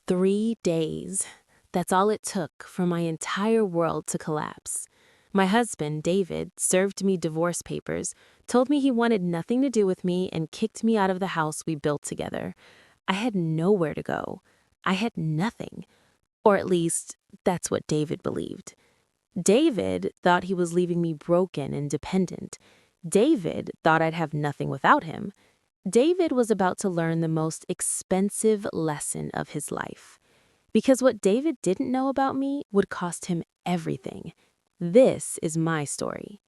3 days. That's all it took for my entire world to collapse. My husband, David, served me divorce papers, told me he wanted nothing to do with me, and kicked me out of the house we built together. I had nowhere to go. I had nothing. Or at least, that's what David believed. David thought he was leaving me broken and dependent. David thought I'd have nothing without him. David was about to learn the most expensive lesson of his life. Because what David didn't know about me would cost him everything. This is my story.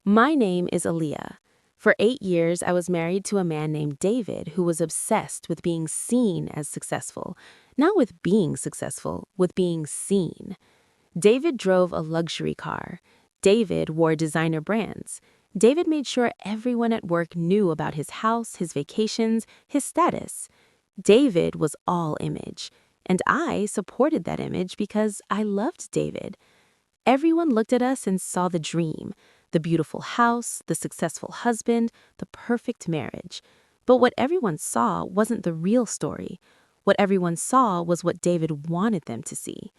My name is Aaliyah. For 8 years, I was married to a man named David who was obsessed with being seen as successful. Not with being successful, with being seen. David drove a luxury car. David wore designer brands. David made sure everyone at work knew about his house, his vacations, his status. David was all image, and I supported that image because I loved David. Everyone looked at us and saw the dream, the beautiful house, the successful husband, the perfect marriage. But what everyone saw wasn't the real story. What everyone saw was what David wanted them to see.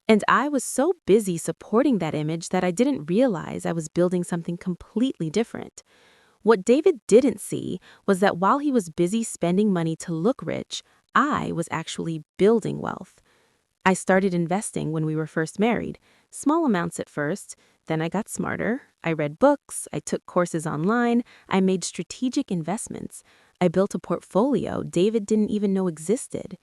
And I was so busy supporting that image that I didn't realize I was building something completely different. What David didn't see was that while he was busy spending money to look rich, I was actually building wealth. I started investing when we were first married, small amounts at first. Then I got smarter. I read books, I took courses online, I made strategic investments. I built a portfolio David didn't even know existed.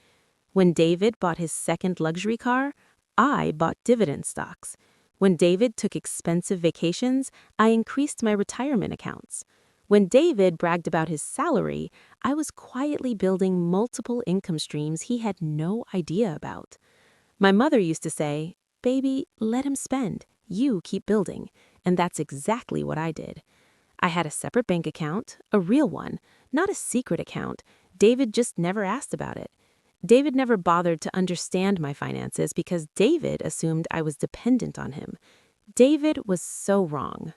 When David bought his second luxury car, I bought dividend stocks. When David took expensive vacations, I increased my retirement accounts. When David bragged about his salary, I was quietly building multiple income streams he had no idea about. My mother used to say, "Baby, let him spend. You keep building." And that's exactly what I did. I had a separate bank account, a real one, not a secret account. David just never asked about it. David never bothered to understand my finances because David assumed I was dependent on him. David was so wrong.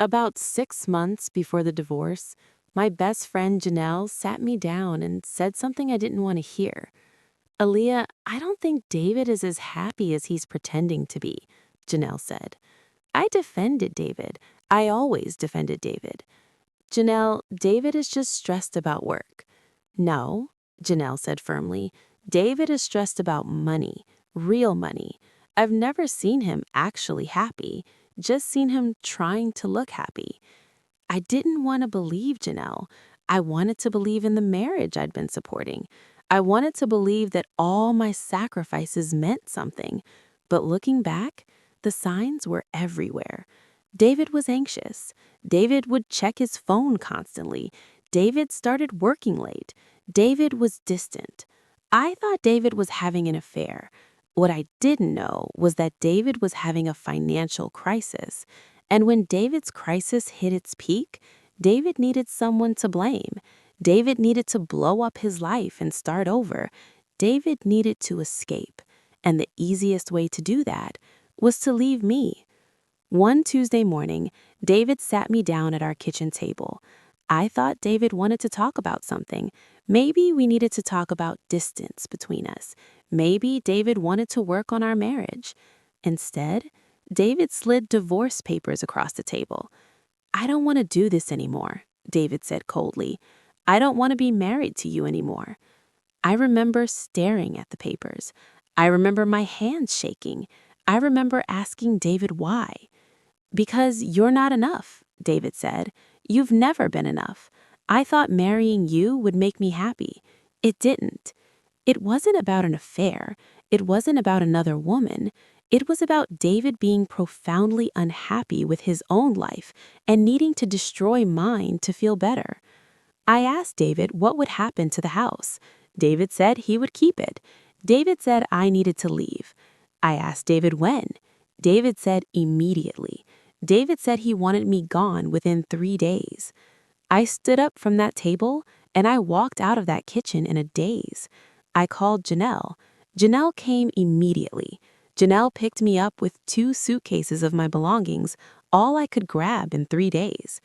About 6 months before the divorce, my best friend Janelle sat me down and said something I didn't want to hear. "Aaliyah, I don't think David is as happy as he's pretending to be," Janelle said. I defended David. I always defended David. "Janelle, David is just stressed about work." "No," Janelle said firmly. "David is stressed about money, real money. I've never seen him actually happy, just seen him trying to look happy." I didn't want to believe Janelle. I wanted to believe in the marriage I'd been supporting. I wanted to believe that all my sacrifices meant something. But looking back, the signs were everywhere. David was anxious. David would check his phone constantly. David started working late. David was distant. I thought David was having an affair. What I didn't know was that David was having a financial crisis. And when David's crisis hit its peak, David needed someone to blame. David needed to blow up his life and start over. David needed to escape. And the easiest way to do that was to leave me. One Tuesday morning, David sat me down at our kitchen table. I thought David wanted to talk about something. Maybe we needed to talk about distance between us. Maybe David wanted to work on our marriage. Instead, David slid divorce papers across the table. "I don't want to do this anymore," David said coldly. "I don't want to be married to you anymore." I remember staring at the papers. I remember my hands shaking. I remember asking David why. "Because you're not enough," David said. "You've never been enough. I thought marrying you would make me happy. It didn't." It wasn't about an affair. It wasn't about another woman. It was about David being profoundly unhappy with his own life and needing to destroy mine to feel better. I asked David what would happen to the house. David said he would keep it. David said I needed to leave. I asked David when. David said immediately. David said he wanted me gone within 3 days. I stood up from that table and I walked out of that kitchen in a daze. I called Janelle. Janelle came immediately. Janelle picked me up with 2 suitcases of my belongings, all I could grab in 3 days.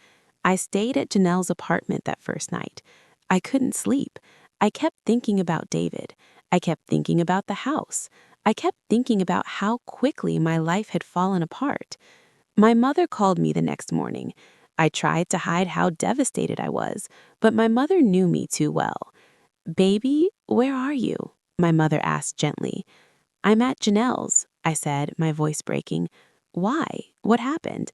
I stayed at Janelle's apartment that first night. I couldn't sleep. I kept thinking about David. I kept thinking about the house. I kept thinking about how quickly my life had fallen apart. My mother called me the next morning. I tried to hide how devastated I was, but my mother knew me too well. "Baby, where are you?" my mother asked gently. "I'm at Janelle's," I said, my voice breaking. "Why? What happened?"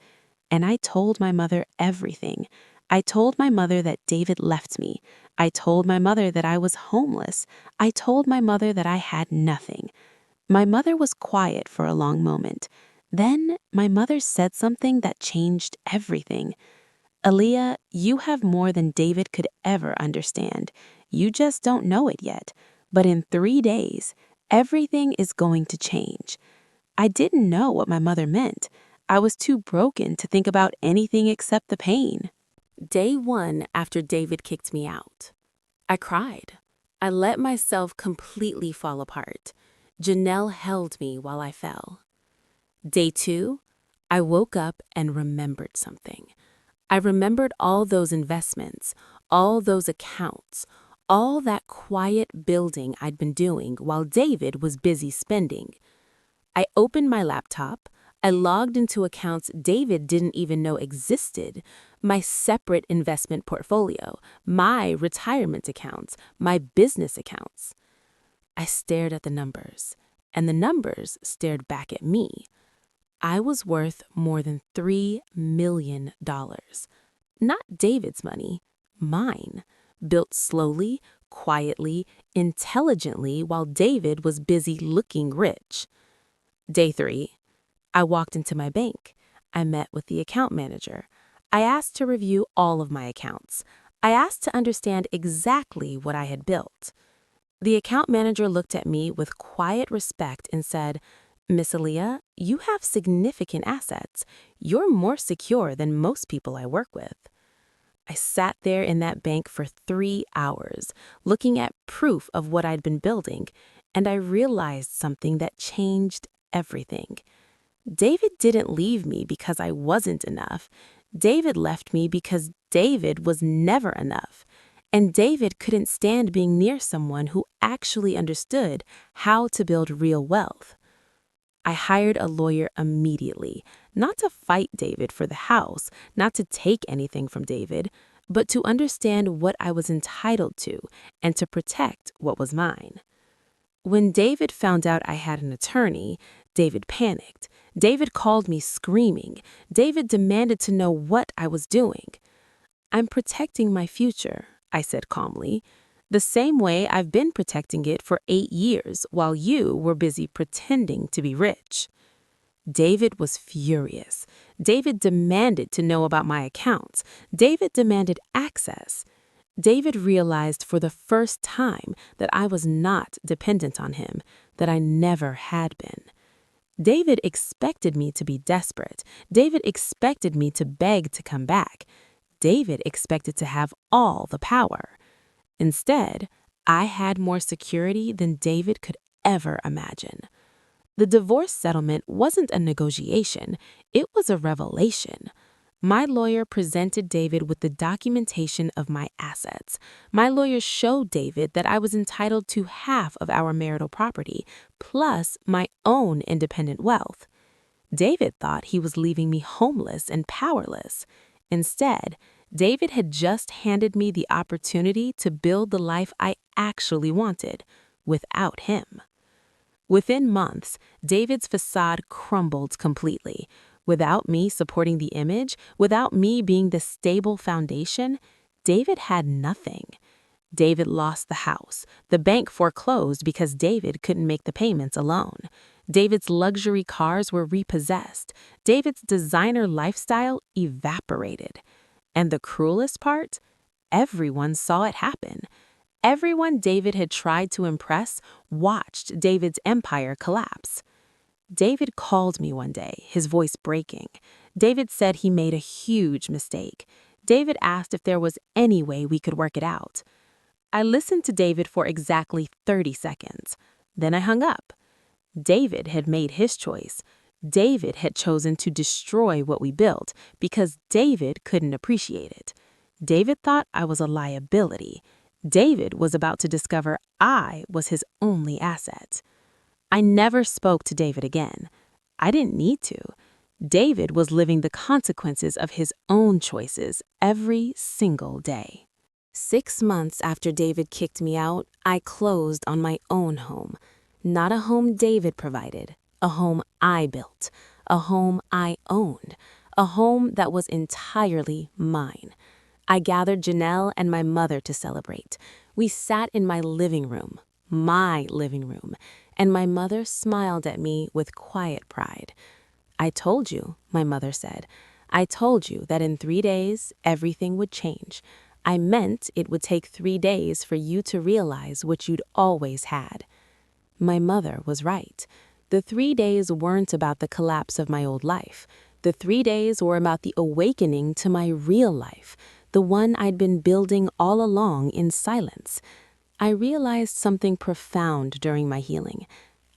And I told my mother everything. I told my mother that David left me. I told my mother that I was homeless. I told my mother that I had nothing. My mother was quiet for a long moment. Then my mother said something that changed everything. "Aaliyah, you have more than David could ever understand. You just don't know it yet. But in 3 days, everything is going to change." I didn't know what my mother meant. I was too broken to think about anything except the pain. Day 1 after David kicked me out. I cried. I let myself completely fall apart. Janelle held me while I fell. Day 2, I woke up and remembered something. I remembered all those investments, all those accounts, all that quiet building I'd been doing while David was busy spending. I opened my laptop. I logged into accounts David didn't even know existed, my separate investment portfolio, my retirement accounts, my business accounts. I stared at the numbers, and the numbers stared back at me. I was worth more than $3 million. Not David's money, mine, built slowly, quietly, intelligently while David was busy looking rich. Day 3, I walked into my bank. I met with the account manager. I asked to review all of my accounts. I asked to understand exactly what I had built. The account manager looked at me with quiet respect and said, "Miss Aaliyah, you have significant assets. You're more secure than most people I work with." I sat there in that bank for 3 hours, looking at proof of what I'd been building, and I realized something that changed everything. David didn't leave me because I wasn't enough. David left me because David was never enough. And David couldn't stand being near someone who actually understood how to build real wealth. I hired a lawyer immediately, not to fight David for the house, not to take anything from David, but to understand what I was entitled to and to protect what was mine. When David found out I had an attorney, David panicked. David called me screaming. David demanded to know what I was doing. "I'm protecting my future," I said calmly, "the same way I've been protecting it for 8 years while you were busy pretending to be rich." David was furious. David demanded to know about my accounts. David demanded access. David realized for the first time that I was not dependent on him, that I never had been. David expected me to be desperate. David expected me to beg to come back. David expected to have all the power. Instead, I had more security than David could ever imagine. The divorce settlement wasn't a negotiation, it was a revelation. My lawyer presented David with the documentation of my assets. My lawyer showed David that I was entitled to half of our marital property, plus my own independent wealth. David thought he was leaving me homeless and powerless. Instead, David had just handed me the opportunity to build the life I actually wanted, without him. Within months, David's facade crumbled completely. Without me supporting the image, without me being the stable foundation, David had nothing. David lost the house. The bank foreclosed because David couldn't make the payments alone. David's luxury cars were repossessed. David's designer lifestyle evaporated. And the cruelest part? Everyone saw it happen. Everyone David had tried to impress watched David's empire collapse. David called me one day, his voice breaking. David said he made a huge mistake. David asked if there was any way we could work it out. I listened to David for exactly 30 seconds. Then I hung up. David had made his choice. David had chosen to destroy what we built because David couldn't appreciate it. David thought I was a liability. David was about to discover I was his only asset. I never spoke to David again. I didn't need to. David was living the consequences of his own choices every single day. 6 months after David kicked me out, I closed on my own home. Not a home David provided, a home I built, a home I owned, a home that was entirely mine. I gathered Janelle and my mother to celebrate. We sat in my living room, and my mother smiled at me with quiet pride. "I told you," my mother said. "I told you that in 3 days, everything would change. I meant it would take 3 days for you to realize what you'd always had." My mother was right. The 3 days weren't about the collapse of my old life. The 3 days were about the awakening to my real life, the one I'd been building all along in silence. I realized something profound during my healing.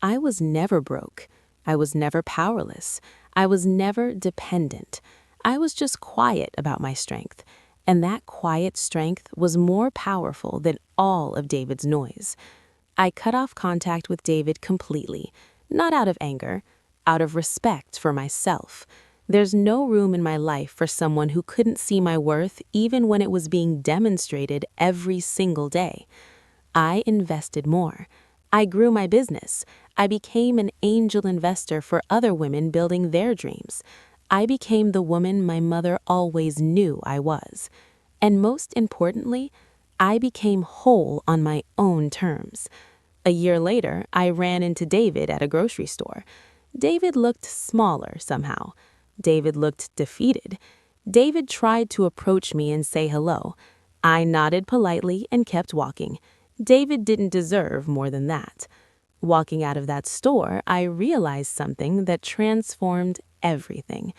I was never broke. I was never powerless. I was never dependent. I was just quiet about my strength. And that quiet strength was more powerful than all of David's noise. I cut off contact with David completely, not out of anger, out of respect for myself. There's no room in my life for someone who couldn't see my worth even when it was being demonstrated every single day. I invested more. I grew my business. I became an angel investor for other women building their dreams. I became the woman my mother always knew I was. And most importantly, I became whole on my own terms. A year later, I ran into David at a grocery store. David looked smaller somehow. David looked defeated. David tried to approach me and say hello. I nodded politely and kept walking. David didn't deserve more than that. Walking out of that store, I realized something that transformed everything.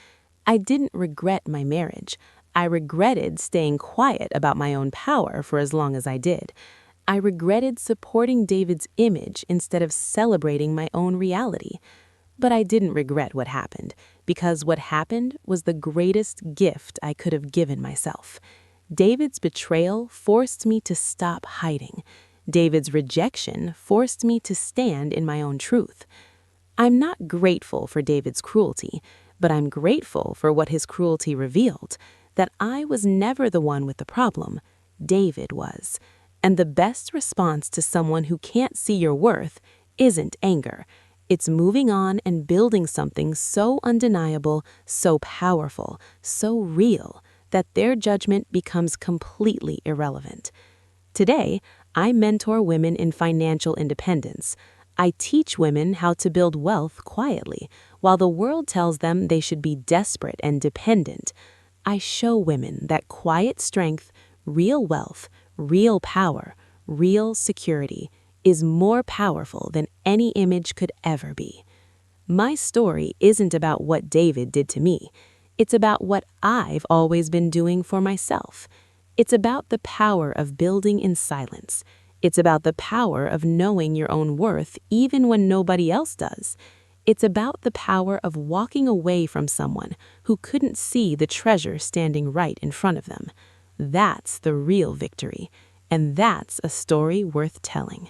I didn't regret my marriage. I regretted staying quiet about my own power for as long as I did. I regretted supporting David's image instead of celebrating my own reality. But I didn't regret what happened, because what happened was the greatest gift I could have given myself. David's betrayal forced me to stop hiding. David's rejection forced me to stand in my own truth. I'm not grateful for David's cruelty, but I'm grateful for what his cruelty revealed, that I was never the one with the problem. David was. And the best response to someone who can't see your worth isn't anger. It's moving on and building something so undeniable, so powerful, so real, that their judgment becomes completely irrelevant. Today, I mentor women in financial independence. I teach women how to build wealth quietly, while the world tells them they should be desperate and dependent. I show women that quiet strength, real wealth, real power, real security is more powerful than any image could ever be. My story isn't about what David did to me. It's about what I've always been doing for myself. It's about the power of building in silence. It's about the power of knowing your own worth even when nobody else does. It's about the power of walking away from someone who couldn't see the treasure standing right in front of them. That's the real victory, and that's a story worth telling.